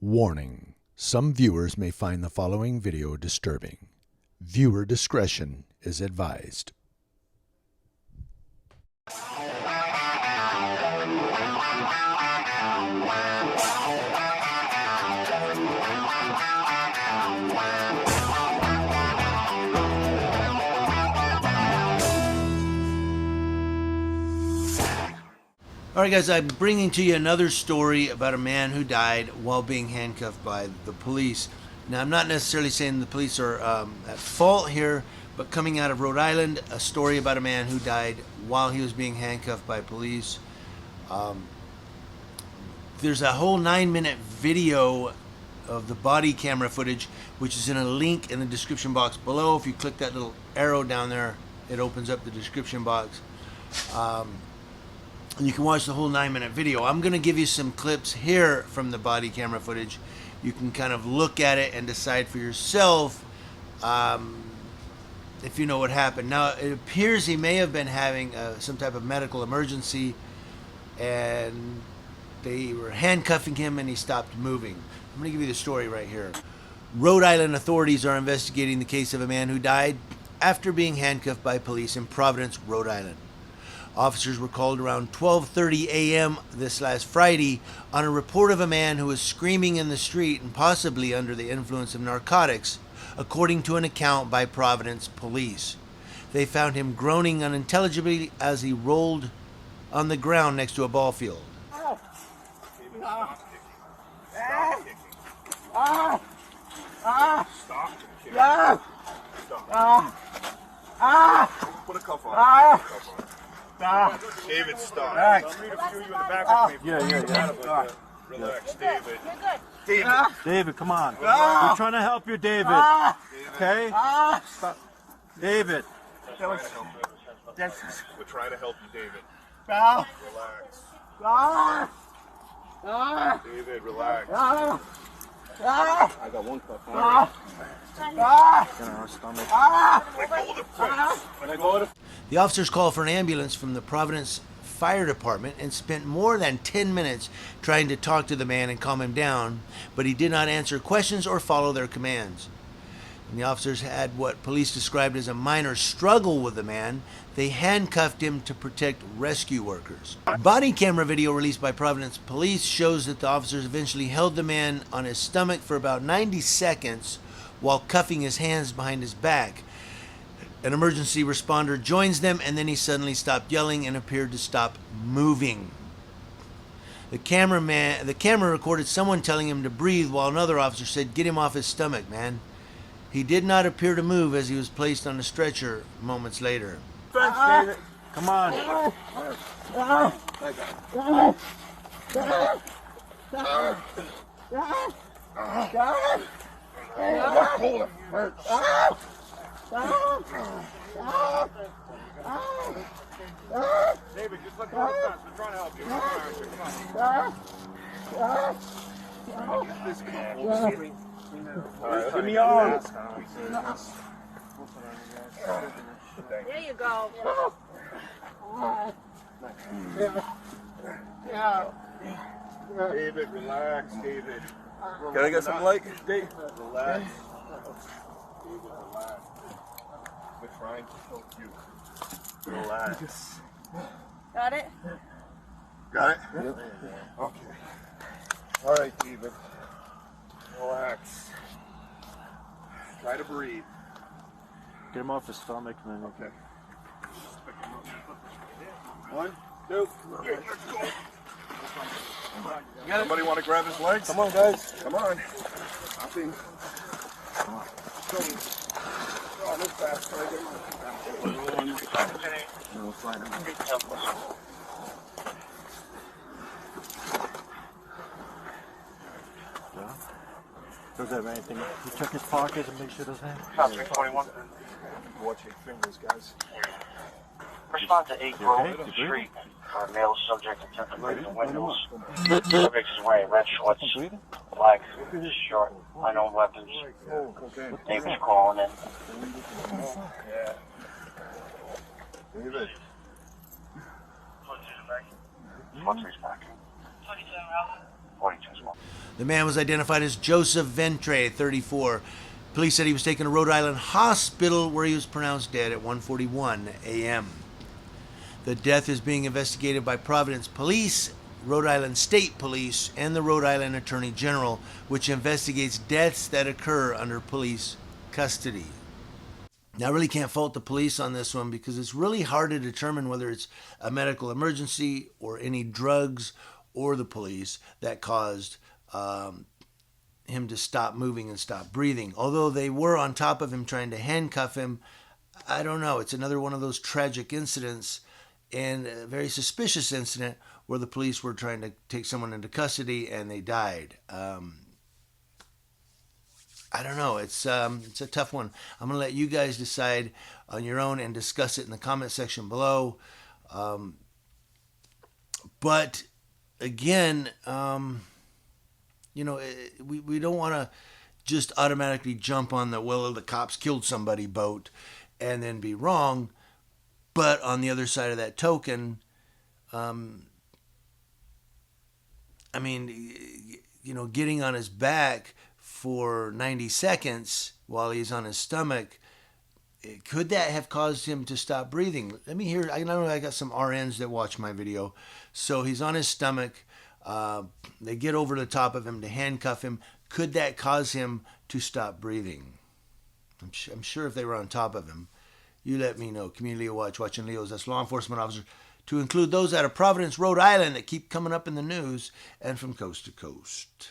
Warning: some viewers may find the following video disturbing. Viewer discretion is advised. All right, guys, I'm bringing to you another story about a man who died while being handcuffed by the police. Now, I'm not necessarily saying the police are at fault here, but coming out of Rhode Island, a story about a man who died while he was being handcuffed by police. There's a whole 9-minute video of the body camera footage, which is in a link in the description box below. If you click that little arrow down there, it opens up the description box. And you can watch the whole 9-minute video. I'm going to give you some clips here from the body camera footage. You can kind of look at it and decide for yourself if you know what happened. Now, it appears he may have been having some type of medical emergency, and they were handcuffing him and he stopped moving. I'm going to give you the story right here. Rhode Island authorities are investigating the case of a man who died after being handcuffed by police in Providence, Rhode Island. Officers were called around 12:30 a.m. this last Friday on a report of a man who was screaming in the street and possibly under the influence of narcotics, according to an account by Providence police. They found him groaning unintelligibly as he rolled on the ground next to a ball field. Put a cuff on. David, stop. Relax. Yeah. Relax, David. You're good. David, come on. We're trying to help you, David. Okay? Stop. David. We're trying to help you, David. Relax. David, relax. I got one cuff on. The officers called for an ambulance from the Providence Fire Department and spent more than 10 minutes trying to talk to the man and calm him down, but he did not answer questions or follow their commands. And the officers had what police described as a minor struggle with the man. They handcuffed him to protect rescue workers. Body camera video released by Providence police shows that the officers eventually held the man on his stomach for about 90 seconds while cuffing his hands behind his back. An emergency responder joins them, and then he suddenly stopped yelling and appeared to stop moving. The camera recorded someone telling him to breathe, while another officer said, "Get him off his stomach, man." He did not appear to move as he was placed on a stretcher moments later. Come on. David, just let go of the fence. We're trying to help you. Give me your arm. There you go. David, relax, David. Can I get some light? Dave? Relax. David, relax. We're trying to help you. Relax. Got it? Got it? Yep. Okay. All right, David. Relax. Try to breathe. Get him off his stomach, man. Okay. 1, 2, 3, let's go. Somebody want to grab his legs? Come on, guys. Come on. Nothing. Come on. Oh, this fast. No, fine. Does that have anything? You check his pockets and make sure there's anything. Top 321. Watch your fingers, guys. Respond to 8 Grove Street. Male subject attempted to break the windows. Subject is wearing red shorts, black short, unknown weapons. Neighbors calling in. Yeah. David. What's his back? 42 as well. The man was identified as Joseph Ventre, 34. Police said he was taken to Rhode Island Hospital where he was pronounced dead at 1:41 a.m. The death is being investigated by Providence Police, Rhode Island State Police, and the Rhode Island Attorney General, which investigates deaths that occur under police custody. Now, I really can't fault the police on this one because it's really hard to determine whether it's a medical emergency or any drugs or the police that caused him to stop moving and stop breathing. Although they were on top of him trying to handcuff him, I don't know. It's another one of those tragic incidents and a very suspicious incident where the police were trying to take someone into custody and they died. I don't know. It's a tough one. I'm going to let you guys decide on your own and discuss it in the comment section below. But again, we don't want to just automatically jump on the cops killed somebody boat and then be wrong. But on the other side of that token, getting on his back for 90 seconds while he's on his stomach, could that have caused him to stop breathing? Let me hear. I know I got some RNs that watch my video. So he's on his stomach. They get over the top of him to handcuff him. Could that cause him to stop breathing? I'm sure if they were on top of him. You let me know. Community Watch, watching Leos. That's law enforcement officers, to include those out of Providence, Rhode Island that keep coming up in the news and from coast to coast.